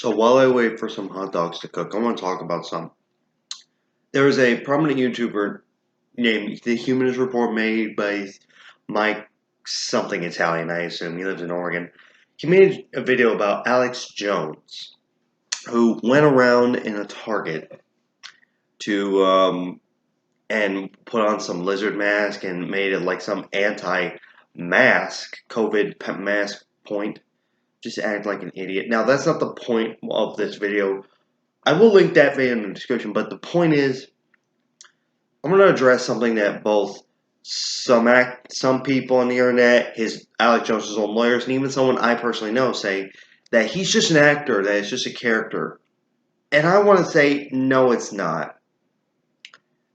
So while I wait for some hot dogs to cook, I want to talk about some. There is a prominent YouTuber named The Humanist Report made by Mike something Italian, I assume. He lives in Oregon. He made a video about Alex Jones, who went around in a Target to and put on some lizard mask and made it like some anti-mask, COVID mask point. Just act like an idiot. Now, that's not the point of this video. I will link that video in the description, but the point is, I'm going to address something that both some people on the internet, Alex Jones' own lawyers, and even someone I personally know say that he's just an actor, that it's just a character. And I want to say, no, it's not.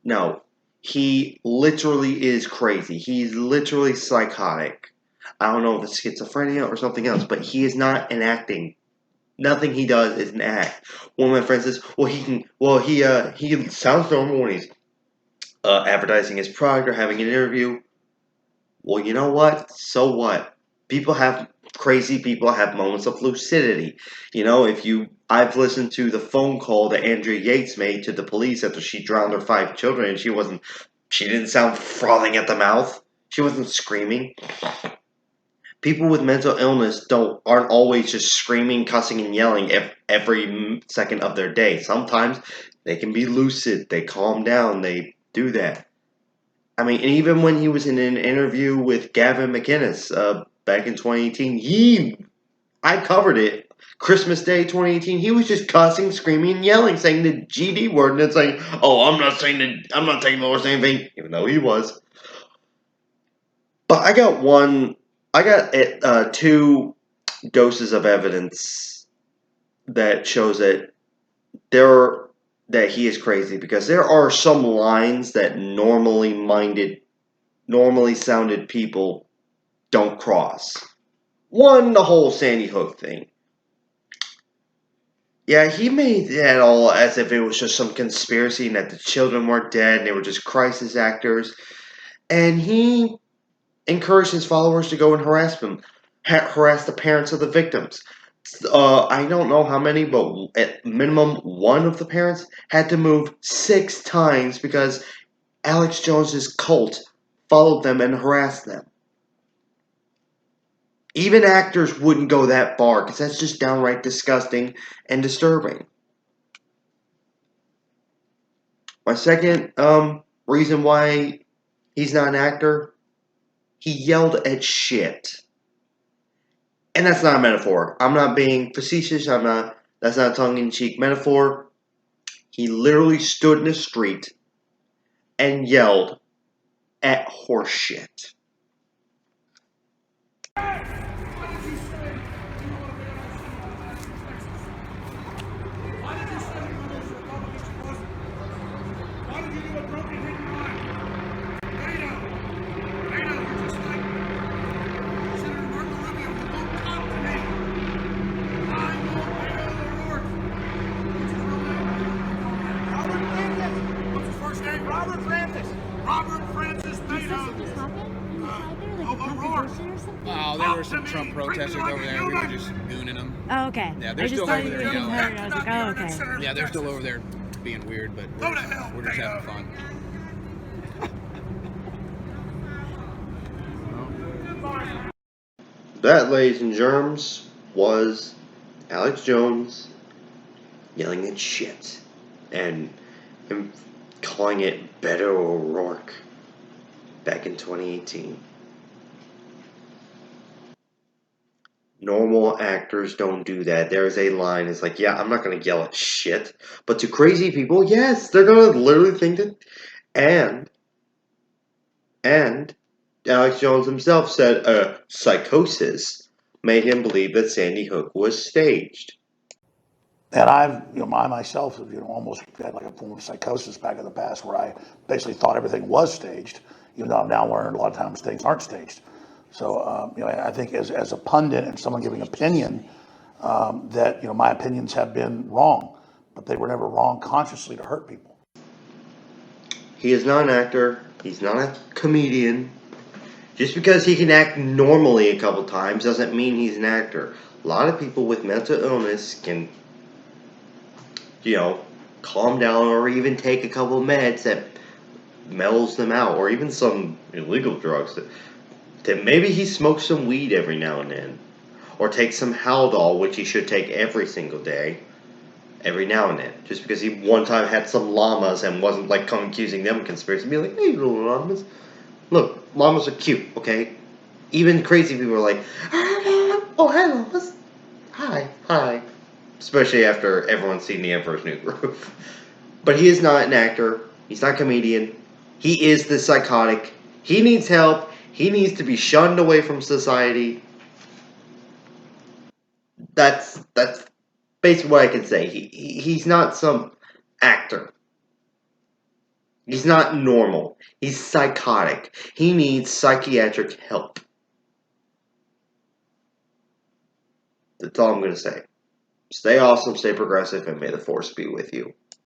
No, he literally is crazy. He's literally psychotic. I don't know if it's schizophrenia or something else, but he is not an acting. Nothing he does is an act. One of my friends says, he sounds normal when he's advertising his product or having an interview. Well, you know what? So what? Crazy people have moments of lucidity. You know, I've listened to the phone call that Andrea Yates made to the police after she drowned her 5 children, and she didn't sound frothing at the mouth. She wasn't screaming. People with mental illness aren't always just screaming, cussing, and yelling every second of their day. Sometimes they can be lucid. They calm down. They do that. I mean, and even when he was in an interview with Gavin McInnes back in 2018, I covered it. Christmas Day 2018, he was just cussing, screaming, and yelling, saying the GD word, and it's like, oh, I'm not taking the Lord's anything, even though he was. But I got 2 doses of evidence that shows that he is crazy, because there are some lines that normally sounded people don't cross. One, the whole Sandy Hook thing. Yeah, he made that all as if it was just some conspiracy and that the children weren't dead and they were just crisis actors. And he encouraged his followers to go and harass the parents of the victims. I don't know how many, but at minimum one of the parents had to move 6 times because Alex Jones's cult followed them and harassed them. Even actors wouldn't go that far because that's just downright disgusting and disturbing. My second reason why he's not an actor, he yelled at shit. And that's not a metaphor. I'm not being facetious. That's not a tongue-in-cheek metaphor. He literally stood in the street and yelled at horse shit. Oh, there were some Trump protesters over there. We were just gooning them. Oh, okay. Yeah, they're still over there yelling. I was like, oh, okay. Yeah, they're still over there being weird, but we're just having fun. That, ladies and germs, was Alex Jones yelling at shit and calling it Beto O'Rourke back in 2018. Normal actors don't do that. There's a line. It's like, yeah, I'm not going to yell at shit. But to crazy people, yes, they're going to literally think that. And Alex Jones himself said psychosis made him believe that Sandy Hook was staged. And I myself, almost had like a form of psychosis back in the past where I basically thought everything was staged, even though I've now learned a lot of times things aren't staged. So, I think as a pundit and someone giving opinion, that, my opinions have been wrong, but they were never wrong consciously to hurt people. He is not an actor. He's not a comedian. Just because he can act normally a couple times doesn't mean he's an actor. A lot of people with mental illness can calm down or even take a couple meds that mellows them out, or even some illegal drugs that maybe he smokes some weed every now and then, or takes some Haldol, which he should take every single day, every now and then, just because he one time had some llamas and wasn't like accusing them of conspiracy, be like, hey, little llamas, look, llamas are cute, okay? Even crazy people are like, oh, hi, llamas, hi, especially after everyone's seen The Emperor's New Groove. But he is not an actor. He's not a comedian. He is the psychotic. He needs help. He needs to be shunned away from society. That's basically what I can say. He's not some actor. He's not normal. He's psychotic. He needs psychiatric help. That's all I'm going to say. Stay awesome, stay progressive, and may the force be with you.